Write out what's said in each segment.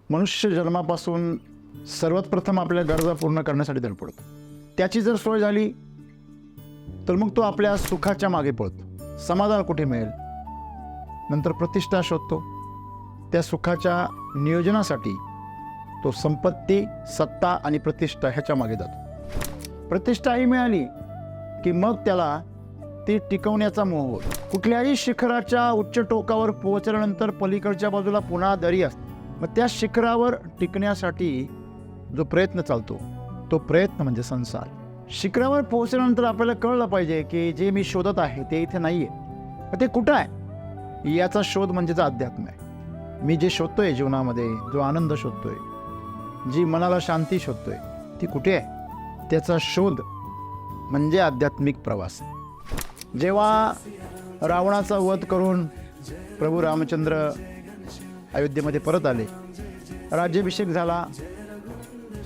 मनुष्य जन्मापासून सर्वात प्रथम आपल्या गरजा पूर्ण करण्यासाठी धडपडतो. त्याची जर सोय झाली तर मग तो आपल्या सुखाच्या मागे पळतो. समाधान कुठे मिळेल, नंतर प्रतिष्ठा शोधतो. त्या सुखाच्या नियोजनासाठी तो संपत्ती, सत्ता आणि प्रतिष्ठा ह्याच्या मागे जातो. प्रतिष्ठाही मिळाली की मग त्याला ती टिकवण्याचा मोह होतो. कुठल्याही शिखराच्या उच्च टोकावर पोहोचल्यानंतर पलीकडच्या बाजूला पुन्हा दरी असते. मग त्या शिखरावर टिकण्यासाठी जो प्रयत्न चालतो तो प्रयत्न म्हणजे संसार. शिखरावर पोहोचल्यानंतर आपल्याला कळलं पाहिजे की जे मी शोधत आहे ते इथे नाही आहे. ते कुठं आहे याचा शोध म्हणजेच अध्यात्म आहे. मी जे शोधतोय जीवनामध्ये, जो आनंद शोधतोय, जी मनाला शांती शोधतोय, ती कुठे आहे त्याचा शोध म्हणजे आध्यात्मिक प्रवास. जेव्हा रावणाचा वध करून प्रभू रामचंद्र अयोध्येमध्ये परत आले, राज्याभिषेक झाला,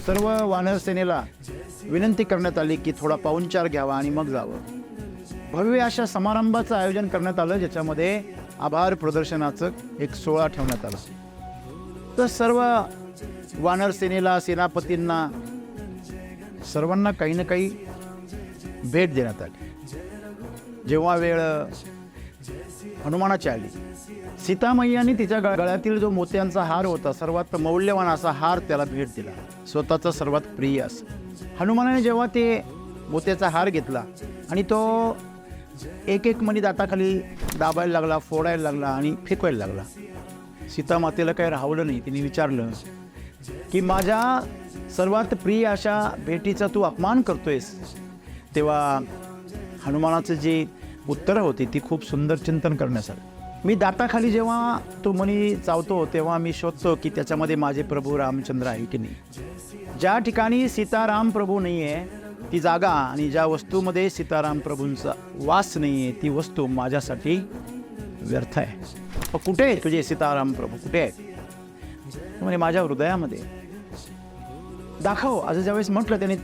सर्व वानर सेनेला विनंती करण्यात आली की थोडा पाहुणचार घ्यावा आणि मग जावं. भव्य अशा समारंभाचं आयोजन करण्यात आलं, ज्याच्यामध्ये आभार प्रदर्शनाचं एक सोहळा ठेवण्यात आला. तर सर्व वानर सेनेला, सेनापतींना, सर्वांना काही ना काही भेट देण्यात आली. जेव्हा वेळ हनुमानाची आली, सीतामय्यांनी तिच्या गळ्यातील जो मोत्यांचा हार होता, सर्वात मौल्यवान असा हार त्याला भेट दिला, स्वतःचा सर्वात प्रिय असं. हनुमानाने जेव्हा ते मोत्याचा हार घेतला आणि तो एक एक मणी दाताखाली दाबायला लागला, फोडायला लागला आणि फेकवायला लागला. सीतामातेला काही राहवलं नाही. तिने विचारलं की माझ्या सर्वात प्रिय अशा भेटीचा तू अपमान करतोयस. तेव्हा हनुमानाचं जे उत्तरं होती ती खूप सुंदर चिंतन करण्यासारखं. मी दाताखाली जेव्हा तो मणी चावतो तेव्हा मी शोधतो की त्याच्यामध्ये माझे प्रभू रामचंद्र आहे की नाही. ज्या ठिकाणी सीताराम प्रभू नाही आहे ती जागा आणि ज्या वस्तूमध्ये सीताराम प्रभूंचा वास नाही आहे ती वस्तू माझ्यासाठी व्यर्थ आहे. कुठे आहे तुझे सीताराम प्रभू, कुठे आहे? म्हणजे माझ्या हृदयामध्ये दाखव. असं ज्यावेळेस म्हटलं त्याने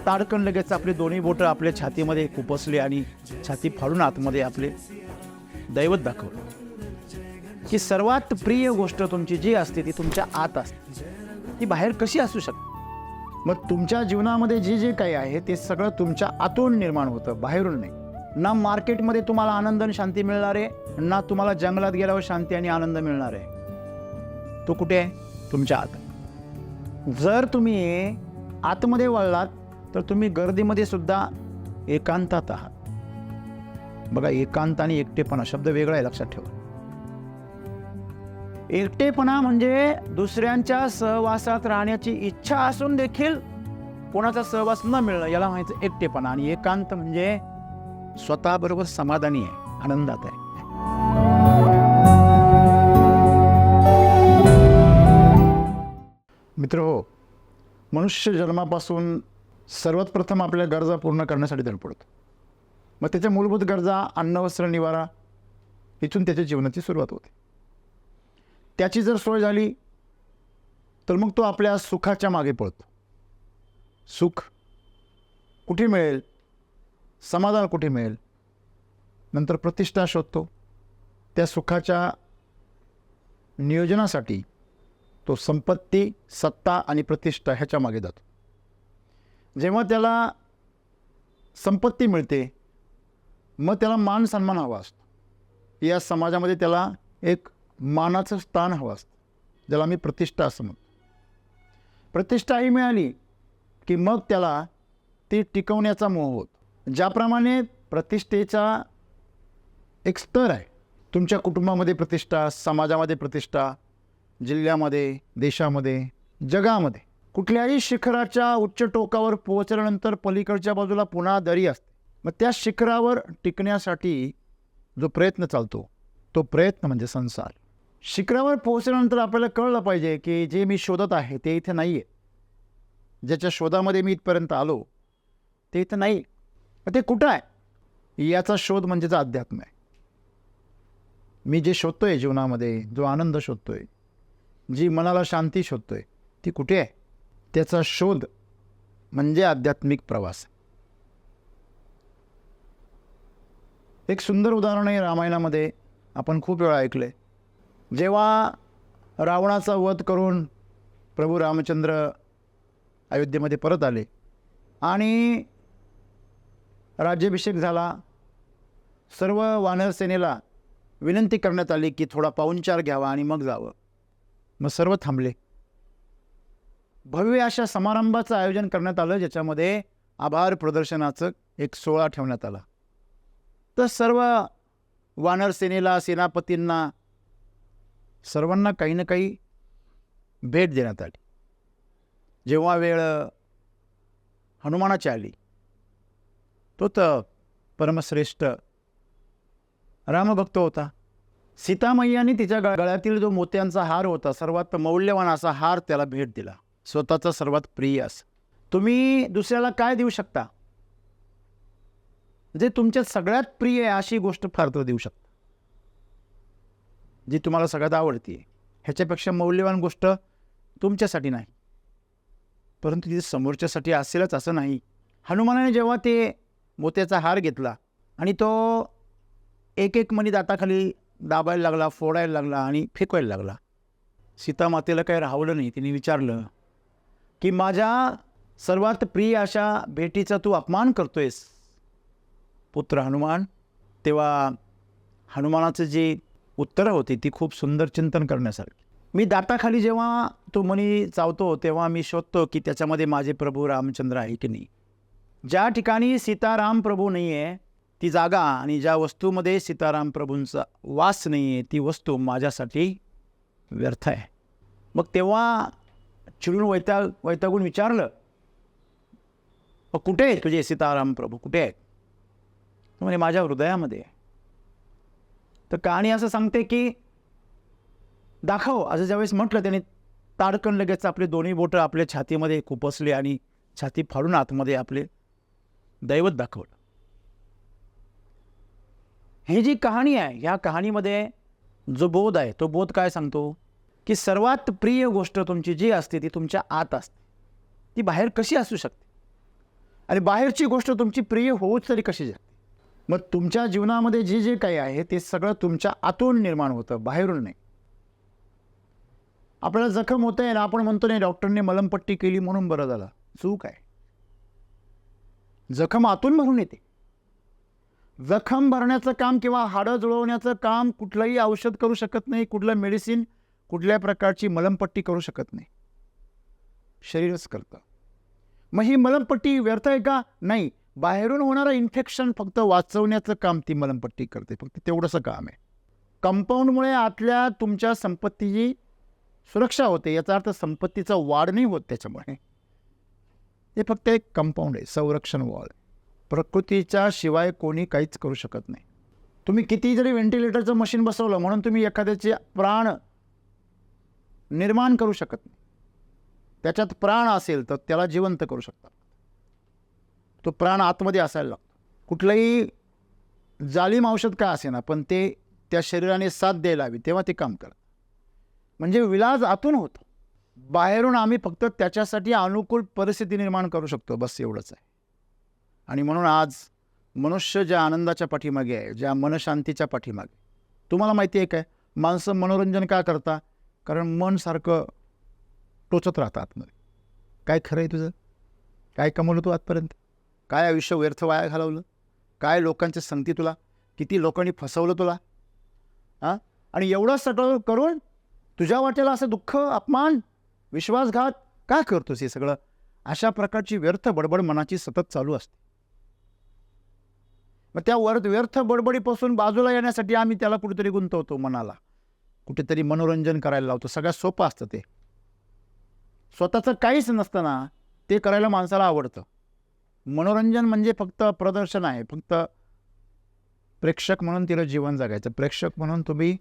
ताडकन लगेच आपले दोन्ही बोटं आपल्या छातीमध्ये खुपसले आणि छाती फाडून आतमध्ये आपले दैवत दाखवलं की सर्वात प्रिय गोष्ट तुमची जी असते ती तुमच्या आत असते, ती बाहेर कशी असू शकते. मग तुमच्या जीवनामध्ये जे जे काही आहे ते सगळं तुमच्या आतून निर्माण होतं, बाहेरून नाही. ना मार्केटमध्ये तुम्हाला आनंद आणि शांती मिळणार आहे, ना तुम्हाला जंगलात गेल्यावर शांती आणि आनंद मिळणार आहे. तो कुठे आहे? तुमच्या आत. जर तुम्ही आतमध्ये वळलात तर तुम्ही गर्दीमध्ये सुद्धा एकांतात आहात. बघा, एकांत आणि एकटेपणा शब्द वेगळा आहे, लक्षात ठेवा. एकटेपणा म्हणजे दुसऱ्यांच्या सहवासात राहण्याची इच्छा असून देखील कोणाचा सहवास न मिळणं, याला म्हणायचं एकटेपणा. आणि एकांत म्हणजे स्वतःबरोबर समाधानी आहे, आनंदात आहे. मित्र हो, मनुष्य जन्मापासून सर्वात प्रथम आपल्या गरजा पूर्ण करण्यासाठी धडपडतो. मग त्याच्या मूलभूत गरजा अन्न, वस्त्र, निवारा, इथून त्याच्या जीवनाची सुरुवात होते. त्याची जर सोय झाली तर मग तो आपल्या सुखाच्या मागे पळतो. सुख कुठे मिळेल, समाधान कुठे मिळेल, नंतर प्रतिष्ठा शोधतो. त्या सुखाच्या नियोजनासाठी तो संपत्ती, सत्ता आणि प्रतिष्ठा ह्याच्या मागे जातो. जेव्हा त्याला संपत्ती मिळते मग त्याला मान सन्मान हवा असतो. या समाजामध्ये त्याला एक मानाचं स्थान हवं असतं, ज्याला मी प्रतिष्ठा असं म्हणतो. प्रतिष्ठाही मिळाली की मग त्याला ती टिकवण्याचा मोह होतो. ज्याप्रमाणे प्रतिष्ठेचा एक स्तर आहे, तुमच्या कुटुंबामध्ये प्रतिष्ठा, समाजामध्ये प्रतिष्ठा, जिल्ह्यामध्ये, देशामध्ये, जगामध्ये, कुठल्याही शिखराच्या उच्च टोकावर पोहोचल्यानंतर पलीकडच्या बाजूला पुन्हा दरी असते. मग त्या शिखरावर टिकण्यासाठी जो प्रयत्न चालतो तो प्रयत्न म्हणजे संसार. शिखरावर पोहोचल्यानंतर आपल्याला कळलं पाहिजे की जे मी शोधत आहे ते इथे नाही आहे. ज्याच्या शोधामध्ये मी इथपर्यंत आलो ते इथं नाही. ते कुठं आहे याचा शोध म्हणजेच अध्यात्म आहे. मी जे शोधतोय जीवनामध्ये, जो आनंद शोधतोय, जी मनाला शांती शोधतोय, ती कुठे आहे त्याचा शोध म्हणजे आध्यात्मिक प्रवास. एक सुंदर उदाहरण आहे रामायणामध्ये, आपण खूप वेळा ऐकले. जेव्हा रावणाचा वध करून प्रभू रामचंद्र अयोध्येमध्ये परत आले आणि राज्याभिषेक झाला. सर्व वानर सेनेला विनंती करण्यात आली की थोडा पाहुणचार घ्यावा आणि मग जावं. मग सर्व थांबले. भव्य अशा समारंभाचं आयोजन करण्यात आलं, ज्याच्यामध्ये आभार प्रदर्शनाचं एक सोहळा ठेवण्यात आला. तर सर्व वानर सेनेला, सेनापतींना, सर्वांना काही ना काही भेट देण्यात आली. जेव्हा वेळ हनुमानाची आली, तो तर परमश्रेष्ठ रामभक्त होता. सीतामय्याने तिच्या गळ्यातील जो मोत्यांचा हार होता, सर्वात मौल्यवान असा हार त्याला भेट दिला, स्वतःचा सर्वात प्रिय असं. तुम्ही दुसऱ्याला काय देऊ शकता? जे तुमच्या सगळ्यात प्रिय आहे अशी गोष्ट फार तर देऊ शकता, जी तुम्हाला सगळ्यात आवडती आहे. ह्याच्यापेक्षा मौल्यवान गोष्ट तुमच्यासाठी नाही, परंतु ती समोरच्यासाठी असेलच असं नाही. हनुमानाने जेव्हा ते मोत्याचा हार घेतला आणि तो एक एक मणी दाताखाली दाबायला लागला, फोडायला लागला आणि फेकवायला लागला. सीतामातेला काही राहवलं नाही. तिने विचारलं की माझ्या सर्वात प्रिय अशा भेटीचा तू अपमान करतोयस पुत्र हनुमान. तेव्हा हनुमानाचं जे उत्तरं होती ती खूप सुंदर चिंतन करण्यासारखी. मी दाताखाली जेव्हा तो मणी चावतो तेव्हा मी शोधतो की त्याच्यामध्ये माझे प्रभू रामचंद्र आहे की नाही. ज्या ठिकाणी सीताराम प्रभू नाही आहे ती जागा आणि ज्या वस्तूमध्ये सीताराम प्रभूंचा वास नाही आहे ती वस्तू माझ्यासाठी व्यर्थ आहे. मग तेव्हा चिडून वैतागून विचारलं, कुठे आहे तुझे सीताराम प्रभू, कुठे आहेत? म्हणजे माझ्या हृदयामध्ये. तर कहाणी असं सांगते की दाखव असं ज्यावेळेस म्हटलं त्याने ताडकन लगेच आपले दोन्ही बोटं आपल्या छातीमध्ये खुपसले आणि छाती फाडून आतमध्ये आपले दैवत दाखवलं. ही जी कहाणी आहे, ह्या कहाणीमध्ये जो बोध आहे तो बोध काय सांगतो की सर्वात प्रिय गोष्ट तुमची जी असते ती तुमच्या आत असते. ती बाहेर कशी असू शकते आणि बाहेरची गोष्ट तुमची प्रिय होऊच तरी कशी शकते? मग तुमच्या जीवनामध्ये जे जे काही आहे ते सगळं तुमच्या आतून निर्माण होतं, बाहेरून नाही. आपल्याला जखम होत आहे ना, आपण म्हणतो नाही डॉक्टरने मलमपट्टी केली म्हणून बरं झालं. चूक आहे. जखम आतून भरून येते. जखम भरण्याचं काम किंवा हाडं जुळवण्याचं काम कुठलंही औषध करू शकत नाही, कुठलं मेडिसिन, कुठल्या प्रकारची मलमपट्टी करू शकत नाही. शरीरच करतं. मग ही मलमपट्टी व्यर्थ आहे का? नाही. बाहेरून होणारं इन्फेक्शन फक्त वाचवण्याचं काम ती मलमपट्टी करते. फक्त तेवढंसं काम आहे. कंपाऊंडमुळे आतल्या तुमच्या संपत्तीची सुरक्षा होते. याचा अर्थ संपत्तीचं वाढ नाही होत त्याच्यामुळे. हे फक्त एक कंपाऊंड आहे, संरक्षण वॉल. प्रकृतीच्या शिवाय कोणी काहीच करू शकत नाही. तुम्ही किती जरी व्हेंटिलेटरचं मशीन बसवलं म्हणून तुम्ही एखाद्याचे प्राण निर्माण करू शकत नाही. त्याच्यात प्राण असेल तर त्याला जिवंत करू शकता. तो प्राण आतमध्ये असायला लागतो. कुठलंही जालिम औषध का असेना पण ते त्या शरीराने साथ द्यायला हवी तेव्हा ते काम करतं. म्हणजे विलाज आतून होतो. बाहेरून आम्ही फक्त त्याच्यासाठी अनुकूल परिस्थिती निर्माण करू शकतो, बस एवढंच आहे. आणि म्हणून आज मनुष्य ज्या आनंदाच्या पाठीमागे आहे, ज्या मनशांतीच्या पाठीमागे, तुम्हाला माहिती आहे काय, माणसं मनोरंजन का करता? कारण मन सारखं टोचत राहतं आतमध्ये. काय खरं आहे तुझं? काय कमवलं तू आजपर्यंत? काय आयुष्य व्यर्थ वाया घालवलं? काय लोकांच्या संगती तुला? किती लोकांनी फसवलं तुला? हां, आणि एवढं सटल करून तुझ्या वाटेला असं दुःख, अपमान, विश्वासघात का करतोस? हे सगळं अशा प्रकारची व्यर्थ बडबड मनाची सतत चालू असते. मग त्या व्यर्थ बडबडीपासून बाजूला येण्यासाठी आम्ही त्याला कुठेतरी गुंतवतो, मनाला कुठेतरी मनोरंजन करायला लावतो. सगळ्यात सोपं असतं ते. स्वतःचं काहीच नसताना ते करायला माणसाला आवडतं. मनोरंजन म्हणजे फक्त प्रदर्शन आहे. फक्त प्रेक्षक म्हणून तिला जीवन जगायचं. प्रेक्षक म्हणून तुम्ही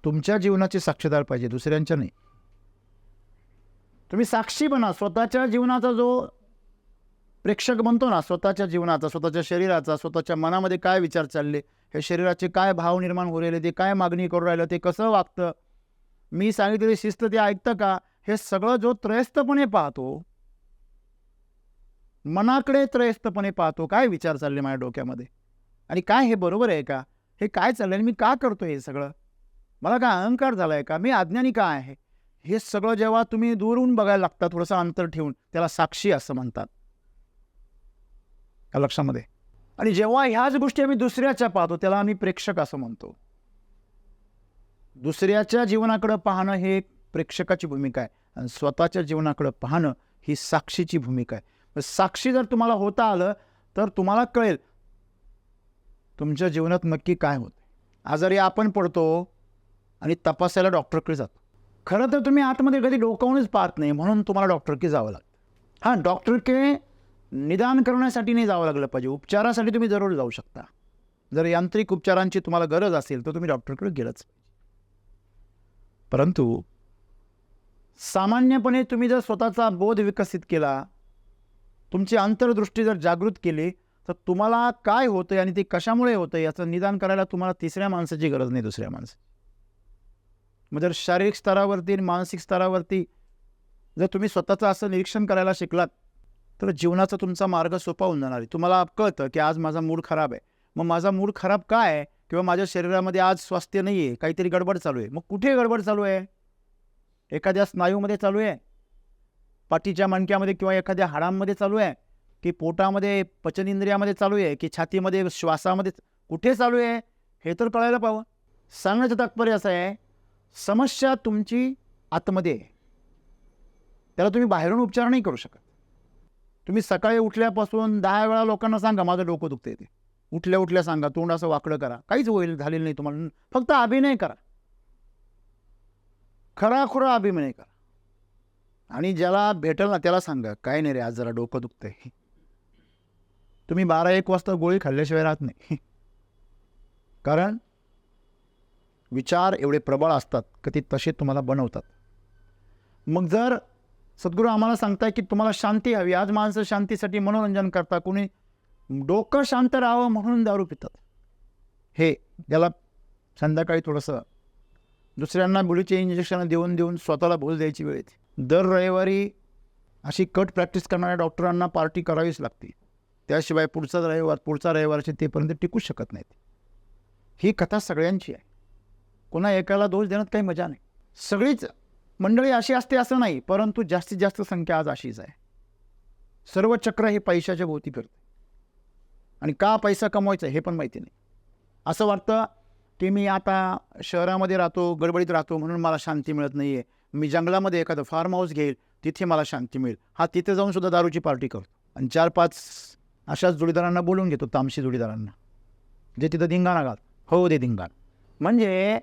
तुमच्या जीवनाचे साक्षीदार पाहिजे, दुसऱ्यांच्या नाही. तुम्ही साक्षी बना स्वतःच्या जीवनाचा. जो प्रेक्षक बनतो ना स्वतःच्या जीवनाचा, स्वतःच्या शरीराचा, स्वतःच्या मनामध्ये काय विचार चालले, हे शरीराचे काय भाव निर्माण हो राहिले, ते काय मागणी करू राहिलं, ते कसं वागतं, मी सांगितलेली शिस्त ते ऐकतं का, हे सगळं जो त्रयस्थपणे पाहतो, मनाकडे त्रयस्थपणे पाहतो, काय विचार चालले माझ्या डोक्यामध्ये आणि काय हे बरोबर आहे का, हे काय चाललंय, मी का करतो हे सगळं, मला काय अहंकार झाला आहे का, मी अज्ञानी का आहे, हे सगळं जेव्हा तुम्ही दूरून बघायला लागता, थोडंसं अंतर ठेवून, त्याला साक्षी असं म्हणतात. या लक्षामध्ये. आणि जेव्हा ह्याच गोष्टी आम्ही दुसऱ्याच्या पाहतो, त्याला आम्ही प्रेक्षक असं म्हणतो. दुसऱ्याच्या जीवनाकडे पाहणं हे प्रेक्षकाची भूमिका आहे, आणि स्वतःच्या जीवनाकडे पाहणं ही साक्षीची भूमिका आहे. साक्षी जर तुम्हाला होता आलं तर तुम्हाला कळेल तुमच्या जीवनात नक्की काय होतं. आजारी आपण पडतो आणि तपासायला डॉक्टरकडे जातो. खरं तर तुम्ही आतमध्ये कधी डोकावूनच पाहत नाही, म्हणून तुम्हाला डॉक्टरकडे जावं लागतं. हां, डॉक्टरकडे निदान करण्यासाठी नाही जावं लागलं पाहिजे, उपचारासाठी तुम्ही जरूर जाऊ शकता. जर यांत्रिक उपचारांची तुम्हाला गरज असेल तर तुम्ही डॉक्टरकडे गेलंच. परंतु सामान्यपणे तुम्ही जर स्वतःचा बोध विकसित केला, तुमची अंतर्दृष्टी जर जागृत केली, तर तुम्हाला काय होतं आणि ते कशामुळे होतं याचं निदान करायला तुम्हाला तिसऱ्या माणसाची गरज नाही, दुसऱ्या माणसाची. मग जर शारीरिक स्तरावरती आणि मानसिक स्तरावरती जर तुम्ही स्वतःचं असं निरीक्षण करायला शिकलात, तर जीवनाचा तुमचा मार्ग सोपा होऊन जाणार आहे. तुम्हाला कळतं की आज माझा मूड खराब आहे. मग माझा मूड खराब काय आहे? किंवा माझ्या शरीरामध्ये आज स्वास्थ्य नाही आहे, काहीतरी गडबड चालू आहे. मग कुठे गडबड चालू आहे? एखाद्या स्नायूमध्ये चालू आहे, पाठीच्या मणक्यामध्ये किंवा एखाद्या हाडांमध्ये चालू आहे, की पोटामध्ये पचनेंद्रियामध्ये चालू आहे, की छातीमध्ये श्वासामध्ये, कुठे चालू आहे हे तर कळायला पाहावं. सांगण्याचं तात्पर्य असं आहे, समस्या तुमची आतमध्ये आहे, त्याला तुम्ही बाहेरून उपचार नाही करू शकत. तुम्ही सकाळी उठल्यापासून 10 वेळा लोकांना सांगा माझं डोकं दुखतंय, ते उठल्या उठल्या सांगा, तोंड असं वाकडं करा, काहीच होईल झालेलं नाही तुम्हाला. फक्त अभिनय करा, खराखुरा अभिनय करा. आणि ज्याला भेटेल ना त्याला सांगा, काय नाही रे आज जरा डोकं दुखतंय. तुम्ही 12-1 वाजता गोळी खाल्ल्याशिवाय राहत नाही. कारण विचार एवढे प्रबळ असतात की ते तसे तुम्हाला बनवतात. मग जर सद्गुरू आम्हाला सांगताय की तुम्हाला शांती हवी, आज माणसं शांतीसाठी मनोरंजन करतात, कोणी डोकं शांत राहावं म्हणून दारू पितात. हे त्याला संध्याकाळी थोडंसं दुसऱ्यांना बुलीचे इंजेक्शन देऊन देऊन स्वतःला भूल द्यायची वेळ येते. दर रविवारी अशी कट प्रॅक्टिस करणाऱ्या डॉक्टरांना पार्टी करावीच लागते, त्याशिवाय पुढचा रविवारचे तेपर्यंत टिकू शकत नाहीत. ही कथा सगळ्यांची आहे, कोणा एकाला दोष देण्यात काही मजा नाही. सगळीच मंडळी अशी असते असं नाही, परंतु जास्तीत जास्त संख्या आज अशीच आहे. सर्व चक्र हे पैशाच्या भोवती फिरते, आणि का पैसा कमवायचा हे पण माहिती नाही. असं वाटतं की मी आता शहरामध्ये राहतो, गडबडीत राहतो म्हणून मला शांती मिळत नाही आहे. मी जंगलामध्ये एखादं फार्म हाऊस घेईल, तिथे मला शांती मिळेल. हा, तिथे जाऊन सुद्धा दारूची पार्टी करतो आणि 4-5 अशाच जोडीदारांना बोलून घेतो, तामशी जोडीदारांना, जे तिथं धिंगाणा घाल हो दे धिंगाण. म्हणजे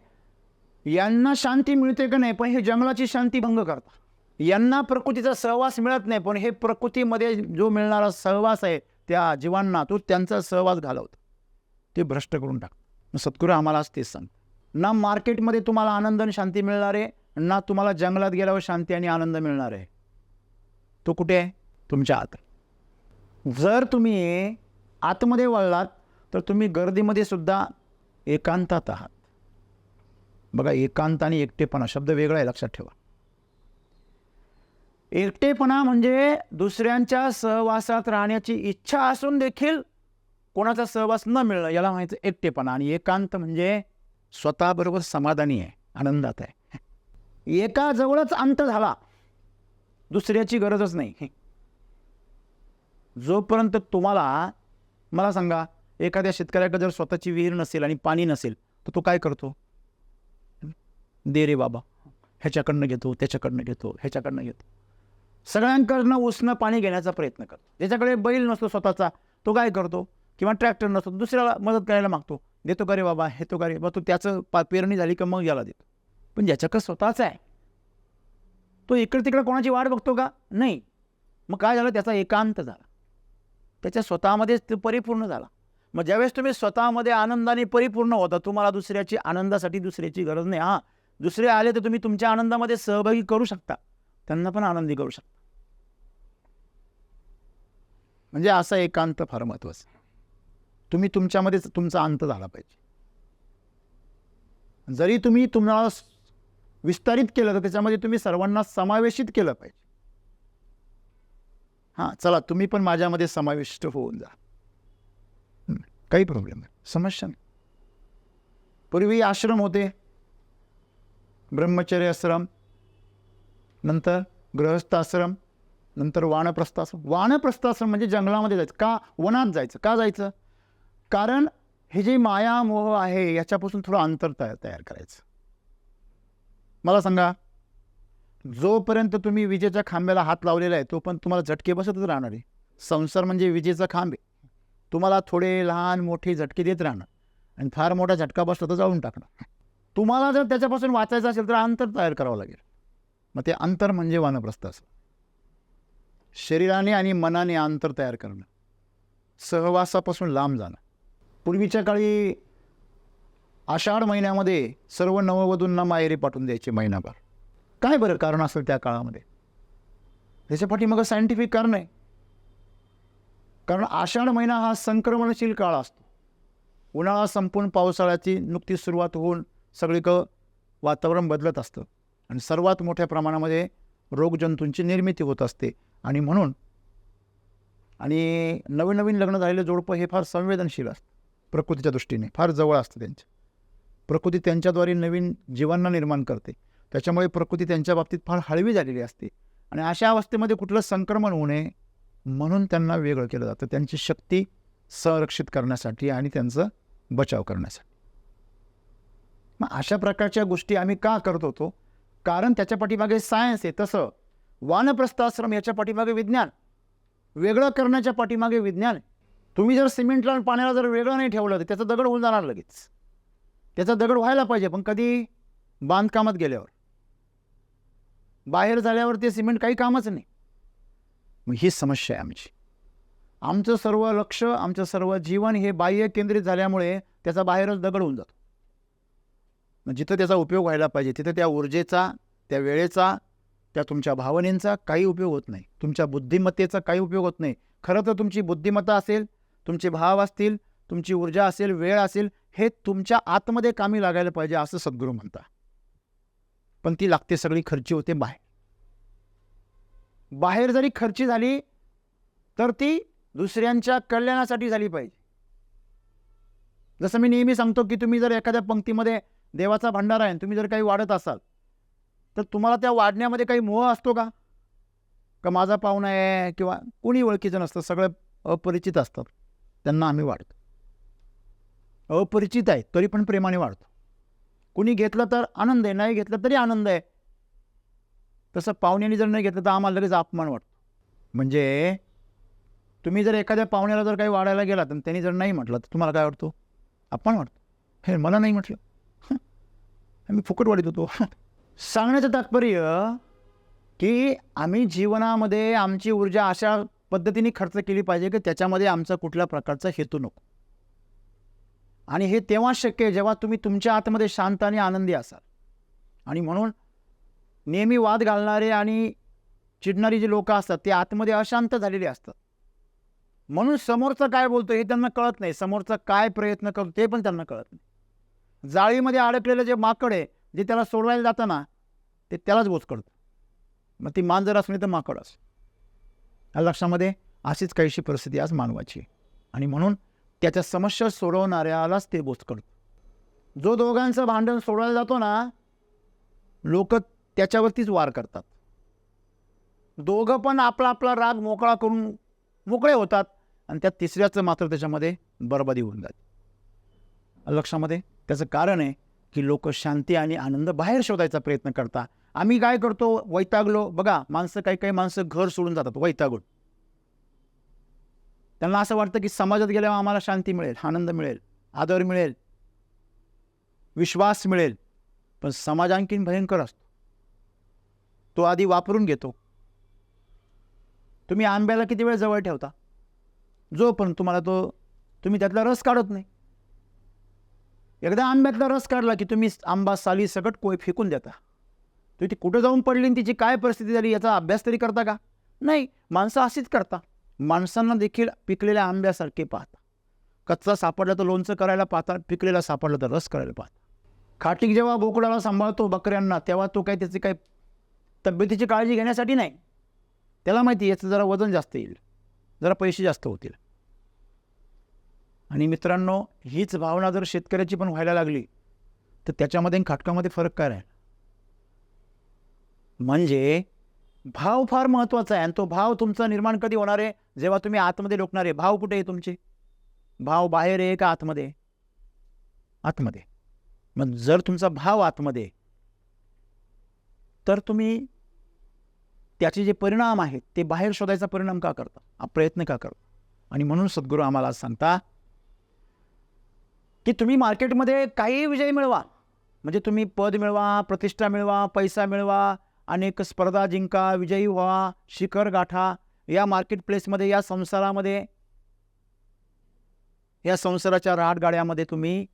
यांना शांती मिळते का नाही, पण हे जंगलाची शांती भंग करतात. यांना प्रकृतीचा सहवास मिळत नाही, पण हे प्रकृतीमध्ये जो मिळणारा सहवास आहे त्या जीवांना तो त्यांचा सहवास घालवतो, ते भ्रष्ट करून टाकतात. सद्गुरू आम्हाला तेच सांग, ना मार्केटमध्ये तुम्हाला आनंद आणि शांती मिळणार आहे, ना तुम्हाला जंगलात गेल्यावर शांती आणि आनंद मिळणार आहे. तो कुठे आहे? तुमच्या आत. जर तुम्ही आतमध्ये वळलात तर तुम्ही गर्दीमध्ये सुद्धा एकांतात आहात. बघा, एकांत आणि एकटेपणा शब्द वेगळा आहे, लक्षात ठेवा. एकटेपणा म्हणजे दुसऱ्यांच्या सहवासात राहण्याची इच्छा असून देखील कोणाचा सहवास न मिळणं, याला म्हणायचं एकटेपणा. आणि एकांत म्हणजे स्वतःबरोबर समाधानी आहे, आनंदात आहे. एका जवळच अंत झाला, दुसऱ्याची गरजच नाही. जोपर्यंत तुम्हाला, मला सांगा, एखाद्या शेतकऱ्याकडे जर स्वतःची विहीर नसेल आणि पाणी नसेल तर तो काय करतो? दे रे बाबा, ह्याच्याकडनं घेतो, त्याच्याकडनं घेतो, ह्याच्याकडनं घेतो, सगळ्यांकडनं उसणं पाणी घेण्याचा प्रयत्न करतो. ज्याच्याकडे बैल नसतो स्वतःचा तो काय करतो, किंवा ट्रॅक्टर नसतो, दुसऱ्याला मदत करायला मागतो, देतो का रे बाबा, हे तो का रे बाबा, तो त्याचं पेरणी झाली का मग याला देतो. पण ज्याच्याकडे स्वतःच आहे तो इकडे तिकडे कोणाची वाट बघतो का? नाही. मग काय झालं? त्याचा एकांत झाला, त्याच्या स्वतःमध्येच ते परिपूर्ण झाला. मग ज्यावेळेस तुम्ही स्वतःमध्ये आनंदाने परिपूर्ण होता, तुम्हाला दुसऱ्याची आनंदासाठी दुसऱ्याची गरज नाही. हां, दुसरे आले तर तुम्ही तुमच्या आनंदामध्ये सहभागी करू शकता, त्यांना पण आनंदी करू शकता. म्हणजे असा एकांत फार महत्त्वाचा. तुम्ही तुमच्यामध्येच तुमचा अंत झाला पाहिजे. जरी तुम्ही तुम्हाला विस्तारित केलं तर त्याच्यामध्ये तुम्ही सर्वांना समावेशित केलं पाहिजे. हां, चला तुम्ही पण माझ्यामध्ये समाविष्ट होऊन जा, काही प्रॉब्लेम नाही, समस्या नाही. पूर्वी आश्रम होते, ब्रह्मचर्य आश्रम, नंतर गृहस्थाश्रम, नंतर वानप्रस्थाश्रम. वानप्रस्थाश्रम म्हणजे जंगलामध्ये जायचं. का? वनात जायचं. का जायचं? कारण हे जे माया मोह आहे याच्यापासून थोडं अंतर तयार करायचं. मला सांगा, जोपर्यंत तुम्ही विजेच्या खांब्याला हात लावलेला आहे तोपर्यंत तुम्हाला झटके बसतच राहणार आहे. संसार म्हणजे विजेचा खांब आहे. तुम्हाला थोडे लहान मोठे झटके देत राहणार आणि फार मोठा झटका बसला तर जाळून टाकणार. तुम्हाला जर त्याच्यापासून वाचायचं असेल तर अंतर तयार करावं लागेल. मग ते अंतर म्हणजे वानप्रस्थाश्रम. शरीराने आणि मनाने अंतर तयार करणं, सहवासापासून लांब जाणं. पूर्वीच्या काळी आषाढ महिन्यामध्ये सर्व नववधूंना माहेरी पाठवून द्यायचे महिनाभर. काय बरं कारण असेल त्या काळामध्ये? त्याच्या पाठीमागं सायंटिफिक कारण आहे. कारण आषाढ महिना हा संक्रमणशील काळ असतो. उन्हाळा संपून पावसाळ्याची नुकतीच सुरुवात होऊन सगळीकडं वातावरण बदलत असतं आणि सर्वात मोठ्या प्रमाणामध्ये रोगजंतूंची निर्मिती होत असते. आणि म्हणून नवीन नवीन लग्न झालेलं जोडपं हे फार संवेदनशील असतं. प्रकृतीच्या दृष्टीने फार जवळ असतं त्यांच्या. प्रकृती त्यांच्याद्वारे नवीन जीवांना निर्माण करते. त्याच्यामुळे प्रकृती त्यांच्या बाबतीत फार हळवी झालेली असते आणि अशा अवस्थेमध्ये कुठलं संक्रमण होऊ नये म्हणून त्यांना वेगळं केलं जातं, त्यांची शक्ती संरक्षित करण्यासाठी आणि त्यांचा बचाव करण्यासाठी. मग अशा प्रकारच्या गोष्टी आम्ही का करत होतो? कारण त्याच्या पाठीमागे सायन्स आहे. तसं वानप्रस्थाश्रम याच्या पाठीमागे विज्ञान, वेगळं करण्याच्या पाठीमागे विज्ञान आहे. तुम्ही जर सिमेंटला आणि पाण्याला जर वेगळं नाही ठेवलं तर त्याचा दगड होऊन जाणार लगेच. त्याचा दगड व्हायला पाहिजे, पण कधी? बांधकामात गेल्यावर. बाहेर झाल्यावर ते सिमेंट काही कामच नाही. मग ही समस्या आहे आमची. आमचं सर्व लक्ष, आमचं सर्व जीवन हे बाह्य केंद्रित झाल्यामुळे त्याचा बाहेरच दगड होऊन जातो. मग जिथं त्याचा उपयोग व्हायला पाहिजे तिथं त्या ऊर्जेचा, त्या वेळेचा, त्या तुमच्या भावनेंचा काही उपयोग होत नाही. तुमच्या बुद्धिमत्तेचा काही उपयोग होत नाही. खरं तर तुमची बुद्धिमत्ता असेल, तुमचे भाव असतील, तुमची ऊर्जा असेल, वेळ असेल, हे तुमच्या आतमध्ये कामी लागायला पाहिजे असं सद्गुरू म्हणतात. पण ती लागते सगळी खर्ची होते बाहेर. बाहेर जरी खर्ची झाली तर ती दुसऱ्यांच्या कल्याणासाठी झाली पाहिजे. जसं मी नेहमी सांगतो की तुम्ही जर एखाद्या पंक्तीमध्ये देवाचा भंडारा आहे, तुम्ही जर काही वाढत असाल तर तुम्हाला त्या वाढण्यामध्ये काही मोह असतो का? का माझा पाहुणा आहे किंवा कोणी ओळखीचं नसतं, सगळं अपरिचित असतात, त्यांना आम्ही वाढतो. अपरिचित आहे तरी पण प्रेमाने वाढतो. कुणी घेतलं तर आनंद आहे, नाही घेतलं तरी आनंद आहे. तसं पाहुण्याने जर नाही घेतलं तर आम्हाला लगेच अपमान वाटतो. म्हणजे तुम्ही जर एखाद्या पाहुण्याला जर काही वाढायला गेला तर त्यांनी जर नाही म्हटलं तर तुम्हाला काय वाटतो? अपमान वाटतो. हे मला नाही म्हटलं, मी फुकट वाढत होतो. सांगण्याचं तात्पर्य की आम्ही जीवनामध्ये आमची ऊर्जा अशा पद्धतीने खर्च केली पाहिजे की त्याच्यामध्ये आमचा कुठल्या प्रकारचा हेतू नको. आणि हे तेव्हा शक्य आहे जेव्हा तुम्ही तुमच्या आतमध्ये शांत आणि आनंदी असाल. आणि म्हणून नेहमी वाद घालणारे आणि चिडणारी जी लोक असतात ते आतमध्ये अशांत झालेले असतात. म्हणून समोरचं काय बोलतो हे त्यांना कळत नाही, समोरचा काय प्रयत्न करतो ते पण त्यांना कळत नाही. जाळीमध्ये अडकलेलं जे माकड आहे, जे त्याला सोडवायला जातं ना, ते त्यालाच बोचकडतं. मग ती मांजर असली तर माकड असो. या लक्षामध्ये अशीच काहीशी परिस्थिती आज मानवाची. आणि म्हणून त्याच्या समस्या सोडवणाऱ्यालाच ते बोचकडतं. जो दोघांचं भांडण सोडवायला जातो ना, लोक त्याच्यावरतीच वार करतात. दोघं पण आपला आपला राग मोकळा करून मोकळे होतात आणि त्या तिसऱ्याचं मात्र त्याच्यामध्ये बरबादी होऊन जाते. लक्षामध्ये त्याचं कारण आहे की लोक शांती आणि आनंद बाहेर शोधायचा प्रयत्न करतात. आम्ही काय करतो? वैतागलो. बघा, माणसं काही माणसं घर सोडून जातात वैतागून. त्यांना असं वाटतं की समाजात गेल्यावर आम्हाला शांती मिळेल, आनंद मिळेल, आदर मिळेल, विश्वास मिळेल. पण समाज आणखीन भयंकर असतो. तो आधी वापरून घेतो. तुम्ही आंब्याला किती वेळ जवळ ठेवता? जोपर्यंत तुम्ही त्यातला रस काढत नाही. एकदा आंब्यातला रस काढला की तुम्ही आंबा साली सकट कोय फेकून देता. ती कुठं जाऊन पडली आणि तिची काय परिस्थिती झाली याचा अभ्यास तरी करता का? नाही. माणसं अशीच करता. माणसांना देखील पिकलेल्या आंब्यासारखे पाहता. कच्चा सापडला तर लोणचं करायला पाहता, पिकलेला सापडला तर रस करायला पाहता. खाटीक जेव्हा बोकडाला सांभाळतो बकऱ्यांना, तेव्हा तो काय त्याची काय तब्येतीची काळजी घेण्यासाठी नाही. त्याला माहिती याचं जरा वजन जास्त येईल, जरा पैसे जास्त होतील. आणि मित्रांनो, हीच भावना जर शेतकऱ्याची पण व्हायला लागली तर त्याच्यामध्ये खाटकामध्ये फरक काय राहील? म्हणजे भाव फार महत्त्वाचा आहे आणि तो भाव तुमचा निर्माण कधी होणार आहे? जेव्हा तुम्ही आतमध्ये डोकणार आहे. भाव कुठे आहे तुमचे? भाव बाहेर आहे का आतमध्ये आहे? आतमध्ये. मग जर तुमचा भाव आतमध्ये आहे, तर तुम्ही त्याचे जे परिणाम आहेत ते बाहेर शोधायचा परिणाम का करता? प्रयत्न का करता? आणि म्हणून सद्गुरू आम्हाला आज सांगता की तुम्ही मार्केटमध्ये काही विजय मिळवा, म्हणजे तुम्ही पद मिळवा, प्रतिष्ठा मिळवा, पैसा मिळवा, अनेक स्पर्धा जिंका, विजयी व्हा, शिखर गाठा, या मार्केट प्लेसमध्ये, या संसारामध्ये, या संसाराच्या राहटगाड्यामध्ये तुम्ही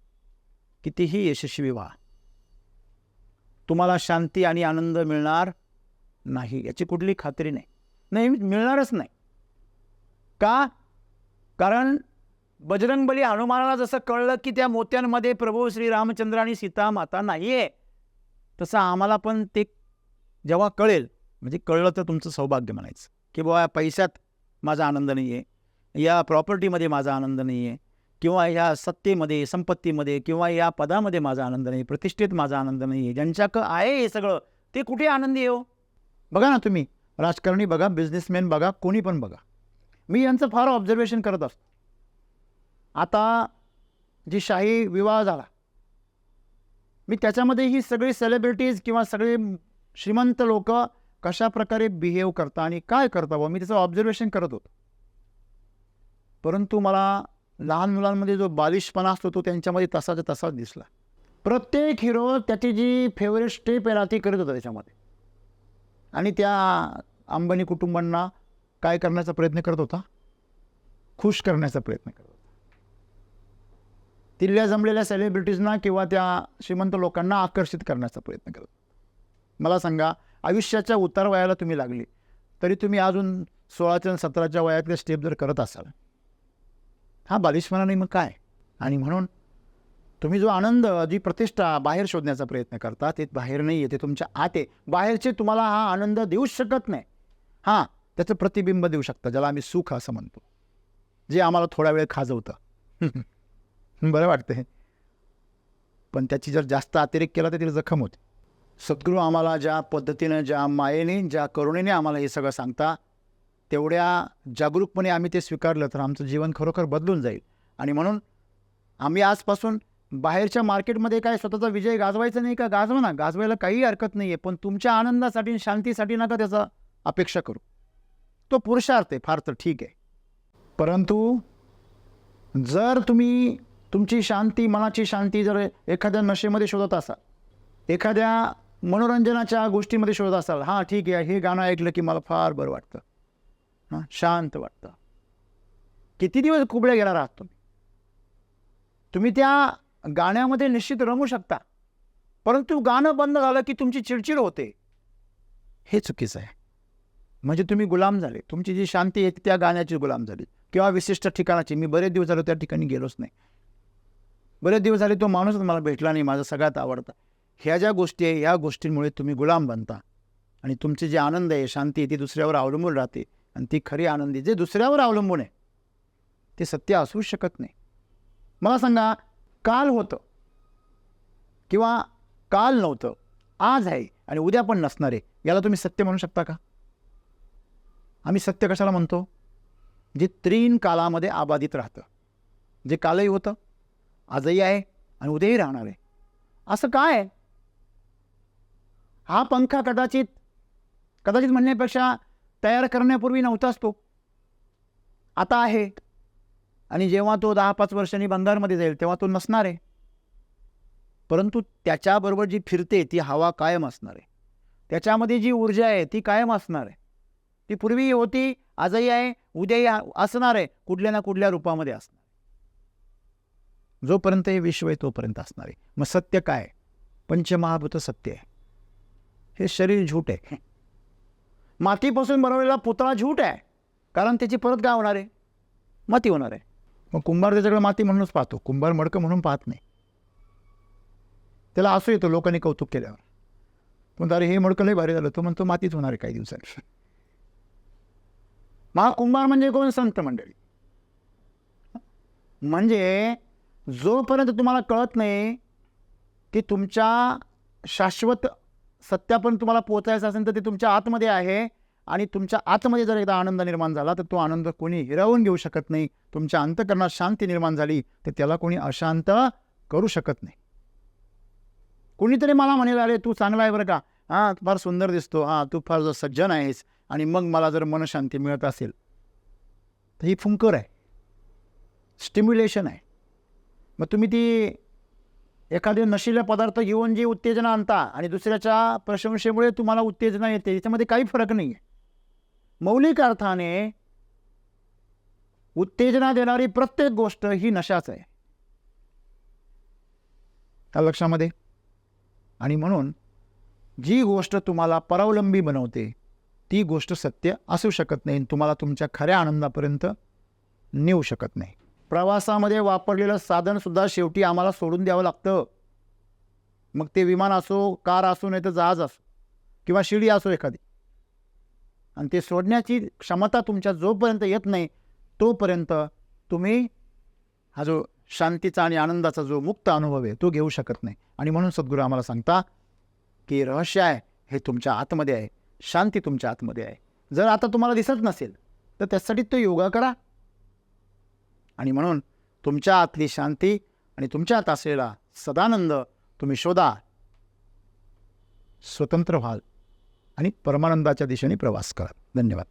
कितीही यशस्वी व्हा, तुम्हाला शांती आणि आनंद मिळणार नाही, याची कुठली खात्री नाही, मिळणारच नाही. का? कारण बजरंगबली हनुमानाला जसं कळलं की त्या मोत्यांमध्ये प्रभू श्रीरामचंद्र आणि सीता माता नाही आहे, तसं आम्हाला पण ते जेव्हा कळेल, म्हणजे कळलं तर तुमचं सौभाग्य म्हणायचं की बाबा पैशात माझा आनंद नाही आहे, या प्रॉपर्टीमध्ये माझा आनंद नाही आहे, किंवा या सत्तेमध्ये, संपत्तीमध्ये, किंवा या पदामध्ये माझा आनंद नाही, प्रतिष्ठेत माझा आनंद नाही आहे. ज्यांच्याकडं आहे हे सगळं, ते कुठे आनंदी आहे हो? बघा ना तुम्ही, राजकारणी बघा, बिझनेसमॅन बघा, कोणी पण बघा, मी यांचं फार ऑब्झर्वेशन करत असतो. आता जी शाही विवाह झाला, मी त्याच्यामध्ये ही सगळी सेलिब्रिटीज किंवा सगळे श्रीमंत लोक कशा प्रकारे बिहेव करता आणि काय करता व मी त्याचं ऑब्झर्वेशन करत होतो. परंतु मला लहान मुलांमध्ये जो बालिशपणा असतो तो त्यांच्यामध्ये तसाच तसाच दिसला. प्रत्येक हिरो त्याची जी फेवरेट स्टेप आहे ना ती करत होता त्याच्यामध्ये, आणि त्या अंबानी कुटुंबांना काय करण्याचा प्रयत्न करत होता? खुश करण्याचा प्रयत्न करत होता. तिथल्या जमलेल्या सेलिब्रिटीजना किंवा त्या श्रीमंत लोकांना आकर्षित करण्याचा प्रयत्न करत. मला सांगा, आयुष्याच्या उतार वयाला तुम्ही लागली तरी तुम्ही अजून 16च्या 17च्या वयातले स्टेप जर करत असाल, हा बालिशपणा नाही मग काय? आणि म्हणून तुम्ही जो आनंद, जी प्रतिष्ठा बाहेर शोधण्याचा प्रयत्न करता, ते बाहेर नाही आहे, ते तुमच्या आत आहे. बाहेरचे तुम्हाला हा आनंद देऊच शकत नाही. हां, त्याचं प्रतिबिंब देऊ शकतं, ज्याला आम्ही सुख असं म्हणतो, जे आम्हाला थोडा वेळ खाजवतं, बरं वाटतं, पण त्याची जर जास्त अतिरेक केला तर ती जखम होते. सद्गुरू आम्हाला ज्या पद्धतीनं, ज्या मायेने, ज्या करुणेने आम्हाला हे सगळं सांगता, तेवढ्या जागरूकपणे आम्ही ते स्वीकारलं तर आमचं जीवन खरोखर बदलून जाईल. आणि म्हणून आम्ही आजपासून बाहेरच्या मार्केटमध्ये काय स्वतःचा विजय गाजवायचा नाही का? गाजवा ना, गाजवायला काही हरकत नाही आहे, पण तुमच्या आनंदासाठी आणि शांतीसाठी नका त्याचा अपेक्षा करू. तो पुरुषार्थ आहे, फार तर ठीक आहे. परंतु जर तुम्ही तुमची शांती, मनाची शांती जर एखाद्या नशेमध्ये शोधत असाल, एखाद्या मनोरंजनाच्या गोष्टीमध्ये शोधत असाल, हां ठीक आहे, हे गाणं ऐकलं की मला फार बरं वाटतं, हां शांत वाटतं, किती दिवस कुबड्या घेणार आहात तुम्ही? तुम्ही त्या गाण्यामध्ये निश्चित रमू शकता, परंतु गाणं बंद झालं की तुमची चिडचिड होते, हे चुकीचं आहे. म्हणजे तुम्ही गुलाम झाले, तुमची जी शांती आहे त्या गाण्याची गुलाम झाली, किंवा विशिष्ट ठिकाणाची. मी बरेच दिवस झाले त्या ठिकाणी गेलोच नाही, बरेच दिवस झाले तो माणूसच मला भेटला नाही, माझा सगळ्यात आवडता. ह्या ज्या गोष्टी आहे, ह्या गोष्टींमुळे तुम्ही गुलाम बनता आणि तुमचे जे आनंद आहे, शांती आहे, ती दुसऱ्यावर अवलंबून राहते. आणि ती खरी आनंदी जे दुसऱ्यावर अवलंबून आहे ते सत्य असूच शकत नाही. मला सांगा, काल होतं किंवा काल नव्हतं, आज आहे आणि उद्या पण नसणार आहे, याला तुम्ही सत्य म्हणू शकता का? आम्ही सत्य कशाला म्हणतो? जे त्रीन कालामध्ये आबाधित राहतं, जे कालही होतं, आजही आहे आणि उद्याही राहणार आहे. असं काय? हा पंखा कदाचित म्हणण्यापेक्षा तयार करण्यापूर्वी नव्हताच, तो आता आहे, आणि जेव्हा तो 10-5 वर्षांनी बंगारमध्ये जाईल तेव्हा तो नसणार आहे. परंतु त्याच्याबरोबर जी फिरते ती हवा कायम असणार आहे, त्याच्यामध्ये जी ऊर्जा आहे ती कायम असणार आहे. ती पूर्वी होती, आजही आहे, उद्याही असणार आहे, कुठल्या ना कुठल्या रूपामध्ये असणार. जोपर्यंत हे विश्व आहे तोपर्यंत असणार आहे. मग सत्य काय? पंचमहाभूत सत्य आहे. हे शरीर झूट आहे, मातीपासून बनवलेला पुतळा झूट आहे, कारण त्याची परत काय होणार आहे? माती होणार आहे. मग कुंभार त्याच्याकडे माती म्हणूनच पाहतो, कुंभार मडकं म्हणून पाहत नाही. त्याला असं येतं लोकांनी कौतुक केल्यावर, पण अरे हे मडकं लय भारी झालं, तो म्हणतो मातीच होणार आहे काही दिवसांनी. महाकुंभार म्हणजे कोण? संत मंडळी. म्हणजे जोपर्यंत तुम्हाला कळत नाही की तुमच्या शाश्वत सत्यापर्यंत तुम्हाला पोहोचायचं असेल तर ते तुमच्या आतमध्ये आहे. आणि तुमच्या आतमध्ये जर एकदा आनंद निर्माण झाला तर तो आनंद कोणी हिरावून घेऊ शकत नाही. तुमच्या अंतःकरणात शांती निर्माण झाली तर त्याला कोणी अशांत करू शकत नाही. कोणीतरी मला म्हणेल, अरे तू चांगला आहे बरं का, हां तू फार सुंदर दिसतो, हां तू फार जो सज्जन आहेस, आणि मग मला जर मनशांती मिळत असेल तर ही फुंकर आहे, स्टिम्युलेशन आहे. मग तुम्ही ती एखादे नशीले पदार्थ घेऊन जी उत्तेजना आणता आणि दुसऱ्याच्या प्रशंसेमुळे तुम्हाला उत्तेजना येते, याच्यामध्ये काही फरक नाही आहे. मौलिक अर्थाने उत्तेजना देणारी प्रत्येक गोष्ट ही नशाच आहे, त्या लक्षामध्ये. आणि म्हणून जी गोष्ट तुम्हाला परावलंबी बनवते ती गोष्ट सत्य असू शकत नाही, तुम्हाला तुमच्या खऱ्या आनंदापर्यंत नेऊ शकत नाही. प्रवासामध्ये वापरलेलं साधनसुद्धा शेवटी आम्हाला सोडून द्यावं लागतं. मग ते विमान असो, कार असो, नाही तर जहाज असो, किंवा शिडी असो एखादी. आणि ते सोडण्याची क्षमता तुमच्या जोपर्यंत येत नाही तोपर्यंत तुम्ही हा जो शांतीचा आणि आनंदाचा जो मुक्त अनुभव आहे तो घेऊ शकत नाही. आणि म्हणून सद्गुरू आम्हाला सांगता की रहस्य आहे हे तुमच्या आतमध्ये आहे, शांती तुमच्या आतमध्ये आहे. जर आता तुम्हाला दिसत नसेल तर त्यासाठी तो योगा करा. आणि म्हणून तुमच्या आतली शांती आणि तुमच्या आत असलेला सदानंद तुम्ही शोधा, स्वतंत्र व्हाल आणि परमानंदाच्या दिशेने प्रवास करा. धन्यवाद.